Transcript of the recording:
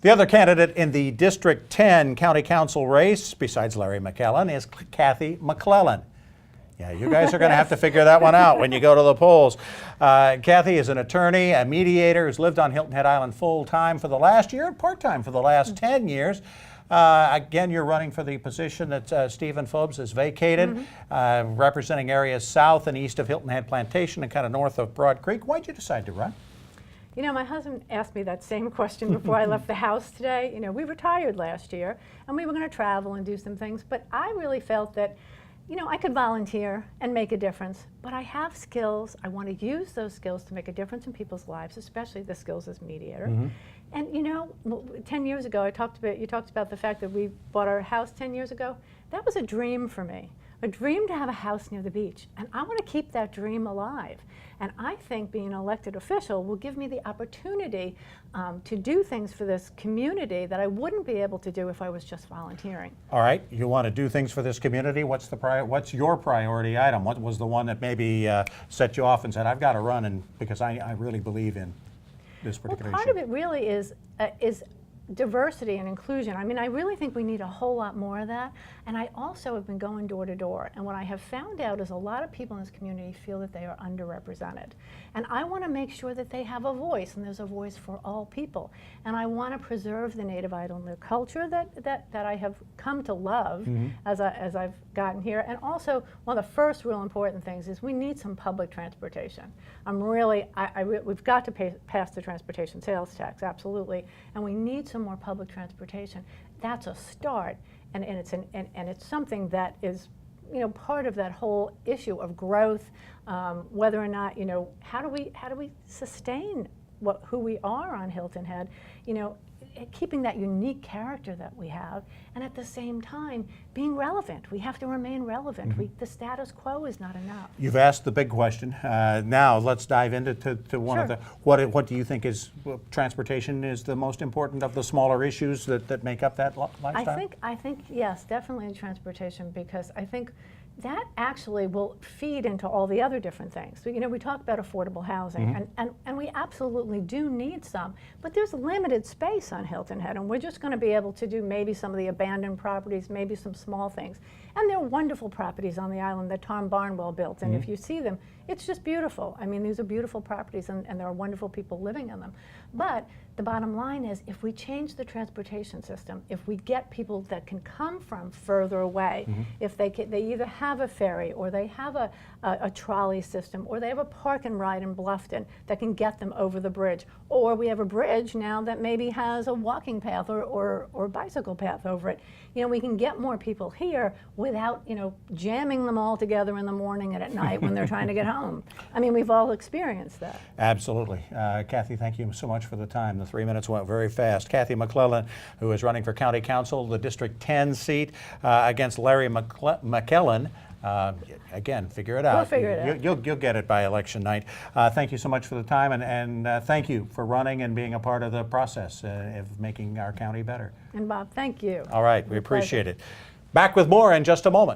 The other candidate in the District 10 County Council race, besides Larry McClellan, is Cathy McClellan. Yeah, you guys are going to have to figure that one out when you go to the polls. Cathy is an attorney, a mediator who's lived on Hilton Head Island full-time for the last year and part-time for the last 10 years. Again, you're running for the position that Stephen Phobes has vacated, representing areas south and east of Hilton Head Plantation and kind of north of Broad Creek. Why'd you decide to run? You know, my husband asked me that same question before I left the house today. You know, we retired last year and we were going to travel and do some things, but I really felt that, you know, I could volunteer and make a difference, but I have skills. I want to use those skills to make a difference in people's lives, especially the skills as mediator. And you know, 10 years ago, you talked about the fact that we bought our house 10 years ago. That was a dream for me, a dream to have a house near the beach. And I want to keep that dream alive. And I think being an elected official will give me the opportunity to do things for this community that I wouldn't be able to do if I was just volunteering. All right, you want to do things for this community. What's your priority item? What was the one that maybe set you off and said, I've got to run because I really believe in this particular issue? Part of it really is diversity and inclusion. I mean, I really think we need a whole lot more of that. And I also have been going door to door. And what I have found out is a lot of people in this community feel that they are underrepresented. And I want to make sure that they have a voice, and there's a voice for all people. And I want to preserve the Native Islander culture that I have come to love as I've gotten here. And also, one of the first real important things is we need some public transportation. We've got to pass the transportation sales tax, absolutely. And we need some more public transportation. That's a start, and it's something that is, you know, part of that whole issue of growth. Whether or not, you know, how do we sustain who we are on Hilton Head, you know, keeping that unique character that we have, and at the same time being relevant. We have to remain relevant. The status quo is not enough. You've asked the big question. Now let's dive into one of the, what do you think is, transportation is the most important of the smaller issues that make up that lifestyle? I think yes, definitely transportation, because I think that actually will feed into all the other different things. So, you know, we talk about affordable housing, and we absolutely do need some, but there's limited space on Hilton Head, and we're just going to be able to do maybe some of the abandoned properties, maybe some small things. And there are wonderful properties on the island that Tom Barnwell built, and if you see them, it's just beautiful. I mean, these are beautiful properties, and there are wonderful people living in them. But the bottom line is, if we change the transportation system, if we get people that can come from further away, if they either have a ferry, or they have a trolley system, or they have a park and ride in Bluffton that can get them over the bridge, or we have a bridge now that maybe has a walking path or bicycle path over it. You know, we can get more people here without, you know, jamming them all together in the morning and at night when they're trying to get home. I mean, we've all experienced that. Absolutely. Cathy, thank you so much for the time. The 3 minutes went very fast. Cathy McClellan, who is running for County Council, the District 10 seat, against Larry McClellan. Again, figure it out. We'll figure it out. You'll get it by election night. Thank you so much for the time, and thank you for running and being a part of the process of making our county better. And Bob, thank you. All right, we appreciate it. Back with more in just a moment.